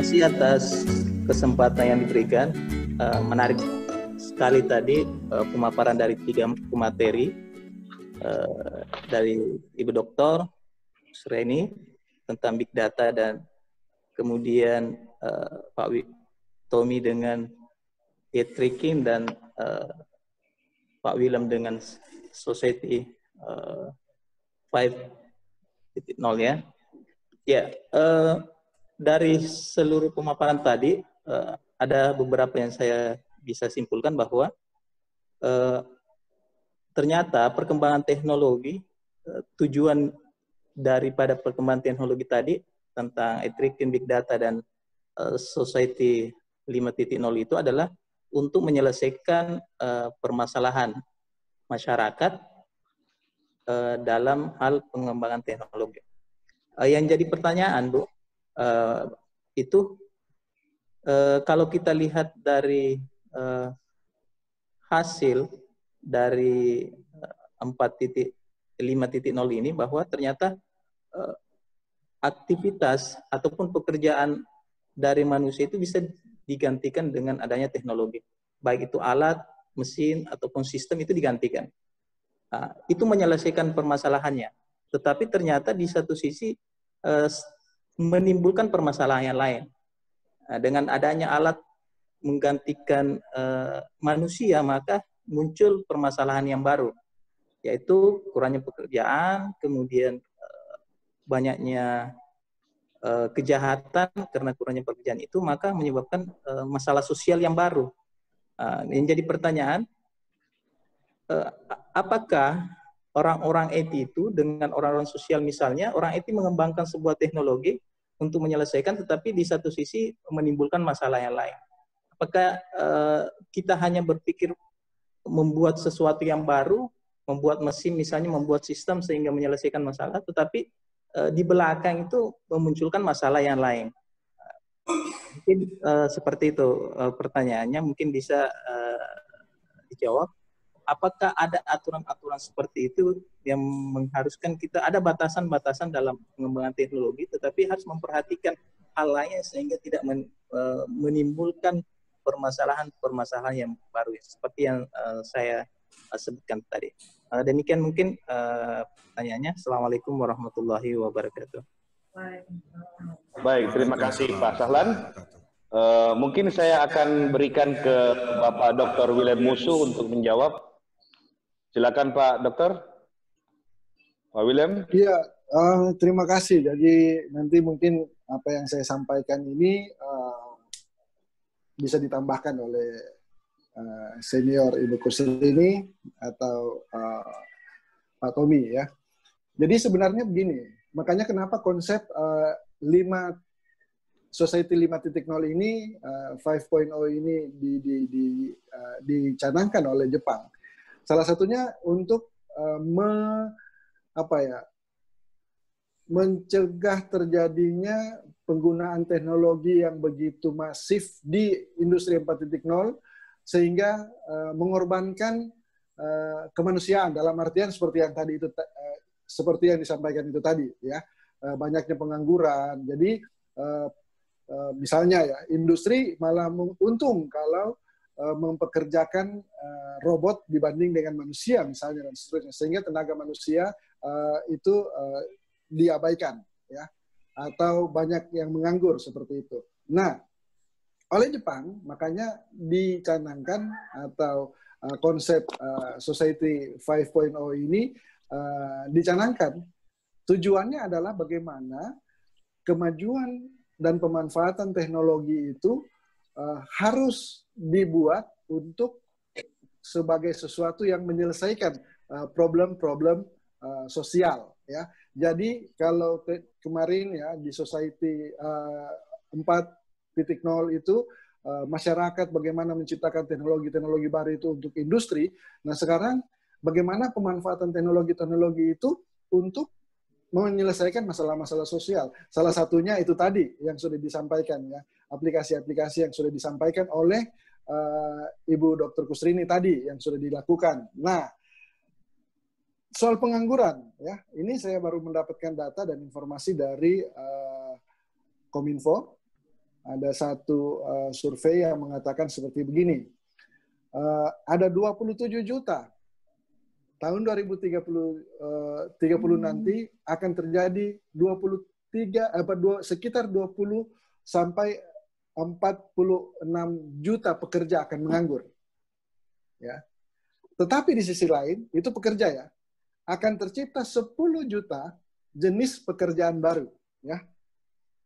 kasih atas kesempatan yang diberikan. Menarik sekali tadi pemaparan dari 3 materi dari Ibu Doktor Sreni tentang Big Data, dan kemudian Pak Tommy dengan e-tracking, dan Pak Willem dengan Society 5.0 ya. Ya, dari seluruh pemaparan tadi ada beberapa yang saya bisa simpulkan bahwa ternyata perkembangan teknologi, tujuan daripada perkembangan teknologi tadi tentang e-tracking, big data, dan society 5.0 itu adalah untuk menyelesaikan permasalahan masyarakat dalam hal pengembangan teknologi. Yang jadi pertanyaan, Bu, itu kalau kita lihat dari hasil dari 4.5.0 ini, bahwa ternyata aktivitas ataupun pekerjaan dari manusia itu bisa digantikan dengan adanya teknologi. Baik itu alat, mesin, ataupun sistem itu digantikan. Itu menyelesaikan permasalahannya. Tetapi ternyata di satu sisi menimbulkan permasalahan yang lain. Dengan adanya alat menggantikan manusia, maka muncul permasalahan yang baru, yaitu kurangnya pekerjaan, kemudian banyaknya kejahatan. Karena kurangnya pekerjaan itu, maka menyebabkan masalah sosial yang baru. Yang jadi pertanyaan, apakah orang-orang IT itu dengan orang-orang sosial, misalnya orang IT mengembangkan sebuah teknologi untuk menyelesaikan, tetapi di satu sisi menimbulkan masalah yang lain. Apakah kita hanya berpikir membuat sesuatu yang baru, membuat mesin misalnya, membuat sistem sehingga menyelesaikan masalah, tetapi di belakang itu memunculkan masalah yang lain? Mungkin seperti itu pertanyaannya, mungkin bisa dijawab. Apakah ada aturan-aturan seperti itu yang mengharuskan kita, ada batasan-batasan dalam pengembangan teknologi, tetapi harus memperhatikan hal lain sehingga tidak menimbulkan permasalahan-permasalahan yang baru, seperti yang saya sebutkan tadi. Demikian mungkin pertanyaannya. Assalamualaikum warahmatullahi wabarakatuh. Baik, terima kasih Pak Sahlan. Mungkin saya akan berikan ke Bapak Dr. Willem Musu untuk menjawab. Silakan Pak Dokter. Pak Willem. Iya, terima kasih. Jadi nanti mungkin apa yang saya sampaikan ini bisa ditambahkan oleh senior Ibu Kusrini atau Pak Tommy ya. Jadi sebenarnya begini, makanya kenapa konsep Society 5.0 ini, 5.0 ini dicanangkan oleh Jepang. Salah satunya untuk mencegah terjadinya penggunaan teknologi yang begitu masif di industri 4.0 sehingga mengorbankan kemanusiaan, dalam artian seperti yang tadi itu seperti yang disampaikan itu tadi ya, banyaknya pengangguran. Jadi misalnya ya, industri malah untung kalau mempekerjakan robot dibanding dengan manusia misalnya, dan seterusnya, sehingga tenaga manusia itu diabaikan ya, atau banyak yang menganggur seperti itu. Nah, oleh Jepang makanya dicanangkan atau konsep Society 5.0 ini dicanangkan. Tujuannya adalah bagaimana kemajuan dan pemanfaatan teknologi itu harus dibuat untuk sebagai sesuatu yang menyelesaikan problem-problem sosial ya. Jadi kalau kemarin ya di Society 4.0 itu masyarakat bagaimana menciptakan teknologi-teknologi baru itu untuk industri. Nah sekarang bagaimana pemanfaatan teknologi-teknologi itu untuk menyelesaikan masalah-masalah sosial. Salah satunya itu tadi yang sudah disampaikan ya, aplikasi-aplikasi yang sudah disampaikan oleh Ibu Dr. Kusrini tadi yang sudah dilakukan. Nah, soal pengangguran ya, ini saya baru mendapatkan data dan informasi dari Kominfo. ada satu survei yang mengatakan seperti begini. Ada 27 juta. Tahun 2030 nanti akan terjadi sekitar 20 sampai 46 juta pekerja akan menganggur. Ya. Tetapi di sisi lain, itu pekerja ya, akan tercipta 10 juta jenis pekerjaan baru. Ya.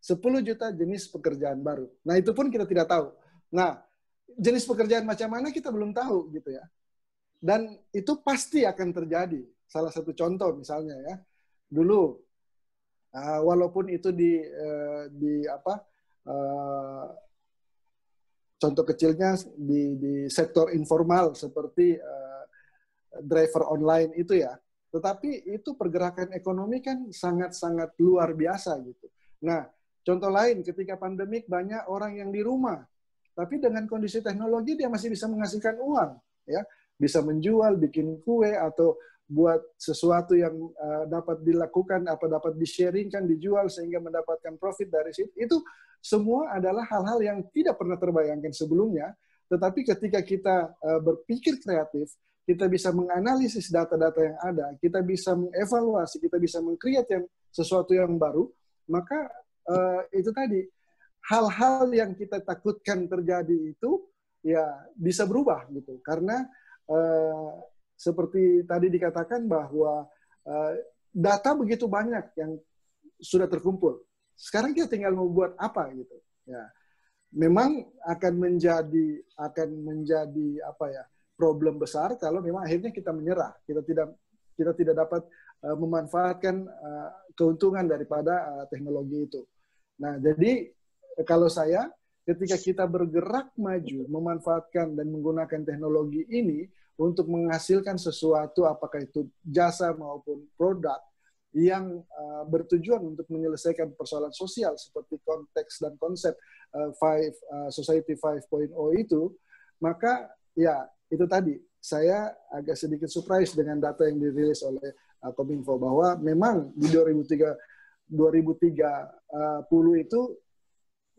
10 juta jenis pekerjaan baru. Nah, itu pun kita tidak tahu. Nah, jenis pekerjaan macam mana kita belum tahu gitu ya. Dan itu pasti akan terjadi. Salah satu contoh misalnya ya, dulu walaupun itu contoh kecilnya di sektor informal seperti driver online itu ya, tetapi itu pergerakan ekonomi kan sangat-sangat luar biasa gitu. Nah, contoh lain ketika pandemik banyak orang yang di rumah, tapi dengan kondisi teknologi dia masih bisa menghasilkan uang, ya, bisa menjual, bikin kue atau buat sesuatu yang dapat dilakukan, dapat di-sharingkan, dijual sehingga mendapatkan profit dari situ. Itu semua adalah hal-hal yang tidak pernah terbayangkan sebelumnya, tetapi ketika kita berpikir kreatif, kita bisa menganalisis data-data yang ada, kita bisa mengevaluasi, kita bisa meng-create sesuatu yang baru, maka itu tadi, hal-hal yang kita takutkan terjadi itu ya bisa berubah gitu. Karena seperti tadi dikatakan bahwa data begitu banyak yang sudah terkumpul. Sekarang kita tinggal mau buat apa gitu. Ya, memang akan menjadi apa ya, problem besar kalau memang akhirnya kita menyerah. Kita tidak dapat memanfaatkan keuntungan daripada teknologi itu. Nah, jadi kalau saya ketika kita bergerak maju memanfaatkan dan menggunakan teknologi ini untuk menghasilkan sesuatu, apakah itu jasa maupun produk yang bertujuan untuk menyelesaikan persoalan sosial seperti konteks dan konsep Society 5.0 itu, maka ya itu tadi, saya agak sedikit surprise dengan data yang dirilis oleh Kominfo bahwa memang di 2030 itu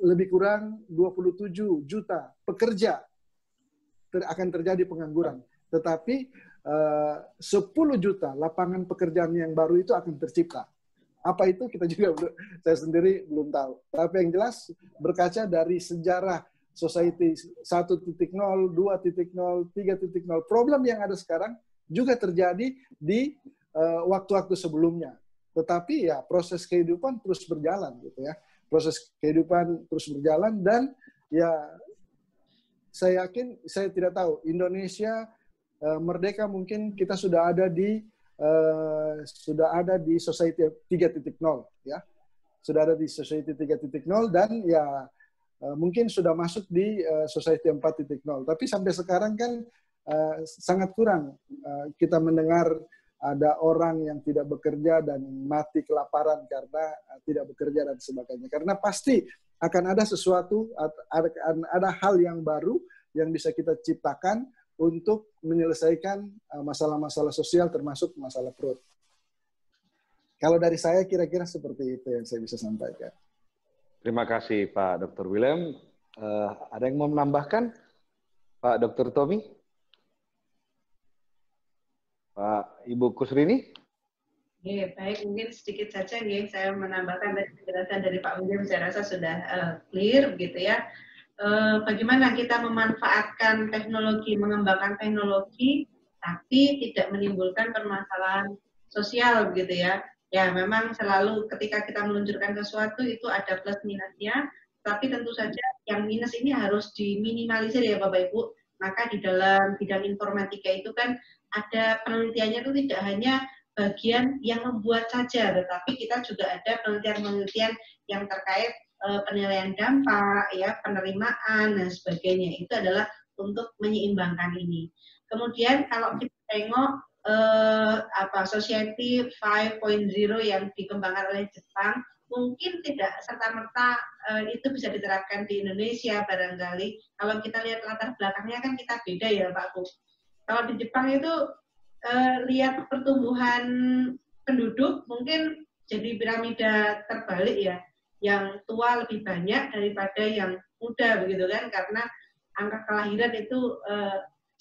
lebih kurang 27 juta pekerja akan terjadi pengangguran. Tetapi 10 juta lapangan pekerjaan yang baru itu akan tercipta. Apa itu kita juga saya sendiri belum tahu. Tapi yang jelas berkaca dari sejarah Society 1.0, 2.0, 3.0, problem yang ada sekarang juga terjadi di waktu-waktu sebelumnya. Tetapi ya proses kehidupan terus berjalan gitu ya. Proses kehidupan terus berjalan dan ya saya yakin, saya tidak tahu Indonesia merdeka mungkin kita sudah ada di Society 3.0 ya. Sudah ada di Society 3.0 dan ya mungkin sudah masuk di Society 4.0. Tapi sampai sekarang kan sangat kurang kita mendengar ada orang yang tidak bekerja dan mati kelaparan karena tidak bekerja dan sebagainya. Karena pasti akan ada sesuatu, ada hal yang baru yang bisa kita ciptakan untuk menyelesaikan masalah-masalah sosial termasuk masalah perut. Kalau dari saya kira-kira seperti itu yang saya bisa sampaikan. Terima kasih Pak Dr. William. Ada yang mau menambahkan? Pak Dr. Tommy? Pak Ibu Kusrini? Oke, baik, mungkin sedikit saja saya menambahkan penjelasan dari Pak William, saya rasa sudah clear begitu ya. Bagaimana kita memanfaatkan teknologi, mengembangkan teknologi, tapi tidak menimbulkan permasalahan sosial begitu ya. Ya memang selalu ketika kita meluncurkan sesuatu itu ada plus minusnya, tapi tentu saja yang minus ini harus diminimalisir ya Bapak Ibu. Maka di dalam bidang informatika itu kan ada penelitiannya itu tidak hanya bagian yang membuat saja, tetapi kita juga ada penelitian-penelitian yang terkait penilaian dampak, ya, penerimaan dan sebagainya. Itu adalah untuk menyeimbangkan ini. Kemudian kalau kita tengok Society 5.0 yang dikembangkan oleh Jepang, mungkin tidak serta-merta itu bisa diterapkan di Indonesia barangkali. Kalau kita lihat latar belakangnya kan kita beda ya Pak Bu. Kalau di Jepang itu lihat pertumbuhan penduduk mungkin jadi piramida terbalik ya. yang tua lebih banyak daripada yang muda begitu kan, karena angka kelahiran itu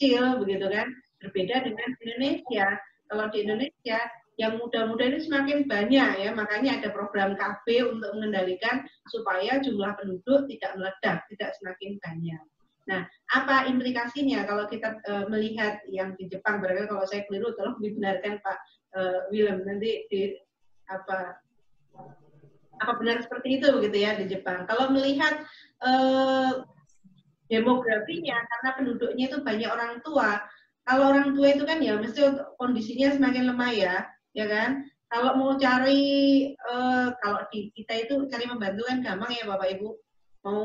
kecil begitu kan, berbeda dengan Indonesia. Kalau di Indonesia yang muda-muda ini semakin banyak ya, makanya ada program KB untuk mengendalikan supaya jumlah penduduk tidak meledak, tidak semakin banyak. Nah, apa implikasinya kalau kita melihat yang di Jepang? Barangkali kalau saya keliru, tolong dibenarkan Pak Willem, nanti di apa benar seperti itu begitu ya di Jepang. Kalau melihat demografinya, karena penduduknya itu banyak orang tua. Kalau orang tua itu kan ya mesti kondisinya semakin lemah ya kan. Kalau mau cari kalau di kita itu cari membantu kan gampang ya Bapak Ibu. Mau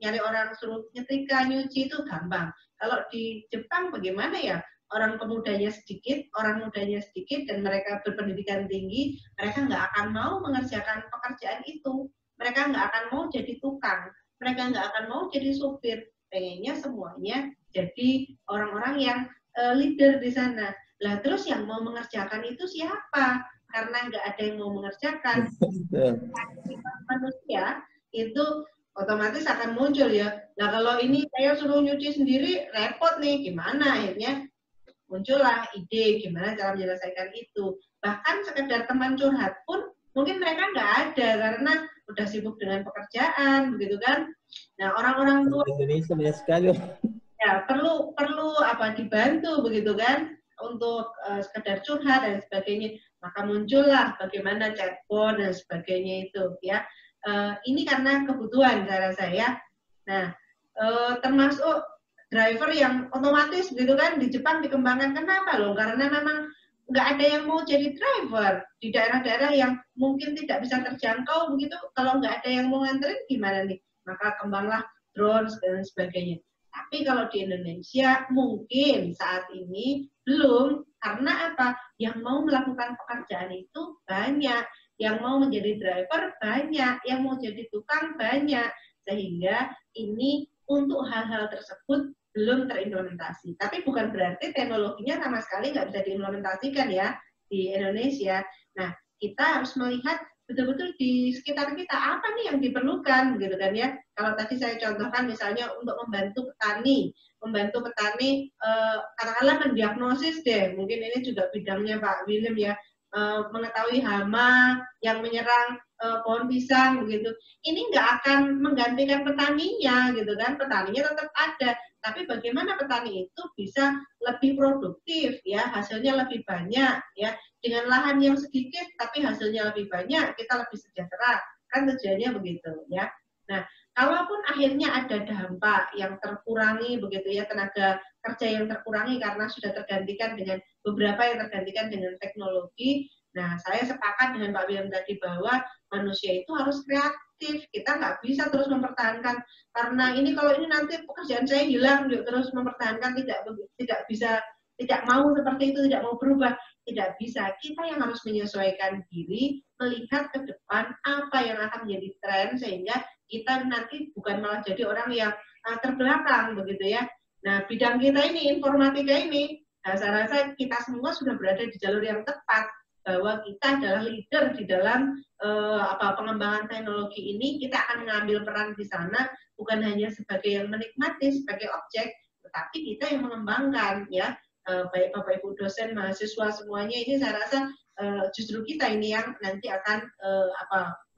nyari orang suruh nyetrika, nyuci itu gampang. Kalau di Jepang bagaimana ya? Orang pemudanya sedikit, orang mudanya sedikit, dan mereka berpendidikan tinggi, mereka nggak akan mau mengerjakan pekerjaan itu. Mereka nggak akan mau jadi tukang. Mereka nggak akan mau jadi supir. Pengennya semuanya jadi orang-orang yang leader di sana. Lah terus yang mau mengerjakan itu siapa? Karena nggak ada yang mau mengerjakan. Manusia itu otomatis akan muncul ya. Nah kalau ini saya suruh nyuci sendiri repot nih, gimana? Akhirnya muncullah ide gimana cara menyelesaikan itu. Bahkan sekedar teman curhat pun mungkin mereka nggak ada karena udah sibuk dengan pekerjaan, begitu kan? Nah orang-orang tua Indonesia banyak sekali. Ya perlu apa dibantu begitu kan untuk sekedar curhat dan sebagainya. Maka muncullah bagaimana chatbot dan sebagainya itu ya. Ini karena kebutuhan cara saya. Nah termasuk driver yang otomatis gitu kan di Jepang dikembangkan. Kenapa loh? Karena memang nggak ada yang mau jadi driver di daerah-daerah yang mungkin tidak bisa terjangkau begitu. Kalau nggak ada yang mau nganterin gimana nih? Maka kembanglah drones dan sebagainya. Tapi kalau di Indonesia mungkin saat ini belum, karena apa? Yang mau melakukan pekerjaan itu banyak, yang mau menjadi driver banyak, yang mau jadi tukang banyak, sehingga ini untuk hal-hal tersebut belum terimplementasi. Tapi bukan berarti teknologinya sama sekali nggak bisa diimplementasikan ya di Indonesia. Nah, kita harus melihat betul-betul di sekitar kita apa nih yang diperlukan gitu kan ya. Kalau tadi saya contohkan misalnya untuk membantu petani katakanlah mendiagnosis deh, mungkin ini juga bidangnya Pak Willem ya, mengetahui hama yang menyerang pohon pisang begitu. Ini nggak akan menggantikan petaninya gitu kan, petaninya tetap ada, tapi bagaimana petani itu bisa lebih produktif ya, hasilnya lebih banyak ya, dengan lahan yang sedikit tapi hasilnya lebih banyak, kita lebih sejahtera, kan tujuannya begitu ya. Nah, kalaupun akhirnya ada dampak yang terkurangi begitu ya, tenaga kerja yang terkurangi karena sudah tergantikan dengan beberapa yang tergantikan dengan teknologi. Nah, saya sepakat dengan Pak Willem tadi bahwa manusia itu harus kreatif. Kita nggak bisa terus mempertahankan karena ini kalau ini nanti pekerjaan saya hilang, terus mempertahankan tidak bisa, tidak mau seperti itu, tidak mau berubah, tidak bisa. Kita yang harus menyesuaikan diri, melihat ke depan apa yang akan menjadi tren sehingga kita nanti bukan malah jadi orang yang terbelakang begitu ya. Nah, bidang kita ini, informatika ini, saya rasa kita semua sudah berada di jalur yang tepat, bahwa kita adalah leader di dalam pengembangan teknologi ini. Kita akan mengambil peran di sana, bukan hanya sebagai yang menikmati, sebagai objek, tetapi kita yang mengembangkan ya. Baik Bapak Ibu dosen, mahasiswa semuanya ini saya rasa justru kita ini yang nanti akan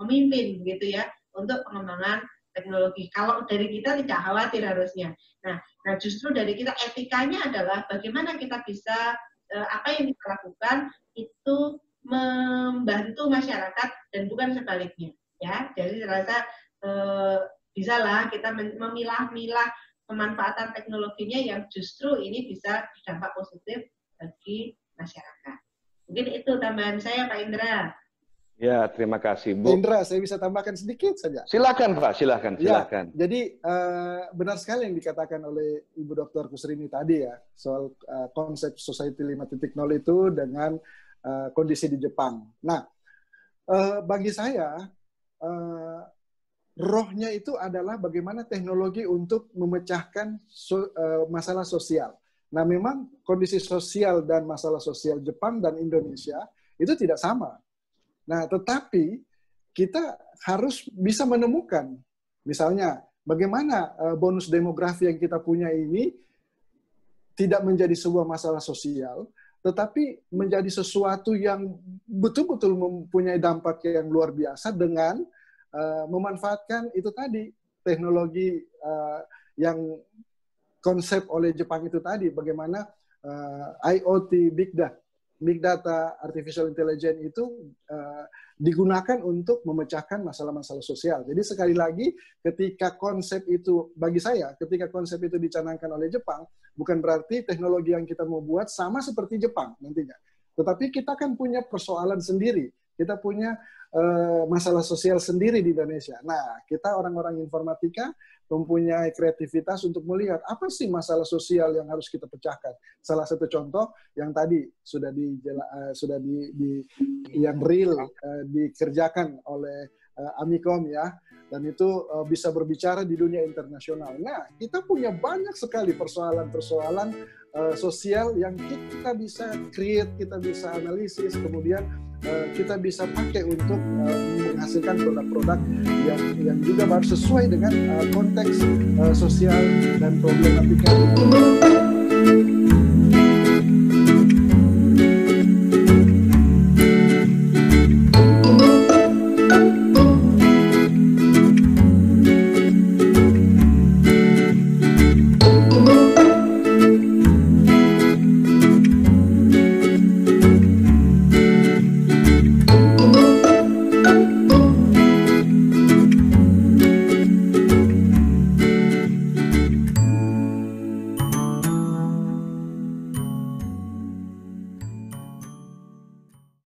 memimpin gitu ya untuk pengembangan teknologi. Kalau dari kita tidak khawatir harusnya. Nah justru dari kita etikanya adalah bagaimana kita bisa apa yang kita lakukan itu membantu masyarakat dan bukan sebaliknya ya. Jadi saya rasa bisalah kita memilah-milah pemanfaatan teknologinya yang justru ini bisa berdampak positif bagi masyarakat. Mungkin itu tambahan saya Pak Indra. Ya, terima kasih Bu. Indra, saya bisa tambahkan sedikit saja. Silakan Pak, silakan. Ya, jadi benar sekali yang dikatakan oleh Ibu Dr. Kusrini tadi ya, soal konsep Society 5.0 itu dengan kondisi di Jepang. Nah, bagi saya, rohnya itu adalah bagaimana teknologi untuk memecahkan masalah sosial. Nah, memang kondisi sosial dan masalah sosial Jepang dan Indonesia itu tidak sama. Nah, tetapi kita harus bisa menemukan, misalnya bagaimana bonus demografi yang kita punya ini tidak menjadi sebuah masalah sosial, tetapi menjadi sesuatu yang betul-betul mempunyai dampak yang luar biasa dengan memanfaatkan itu tadi, teknologi yang konsep oleh Jepang itu tadi, bagaimana IoT, Big Data, Artificial Intelligence itu digunakan untuk memecahkan masalah-masalah sosial. Jadi sekali lagi, ketika konsep itu, bagi saya, ketika konsep itu dicanangkan oleh Jepang, bukan berarti teknologi yang kita mau buat sama seperti Jepang nantinya. Tetapi kita kan punya persoalan sendiri. Kita punya masalah sosial sendiri di Indonesia. Nah, kita orang-orang informatika mempunyai kreativitas untuk melihat apa sih masalah sosial yang harus kita pecahkan. Salah satu contoh yang tadi sudah yang real dikerjakan oleh Amikom ya, dan itu bisa berbicara di dunia internasional. Nah, kita punya banyak sekali persoalan-persoalan sosial yang kita bisa create, kita bisa analisis, kemudian kita bisa pakai untuk menghasilkan produk-produk yang juga baru sesuai dengan konteks sosial dan problematika.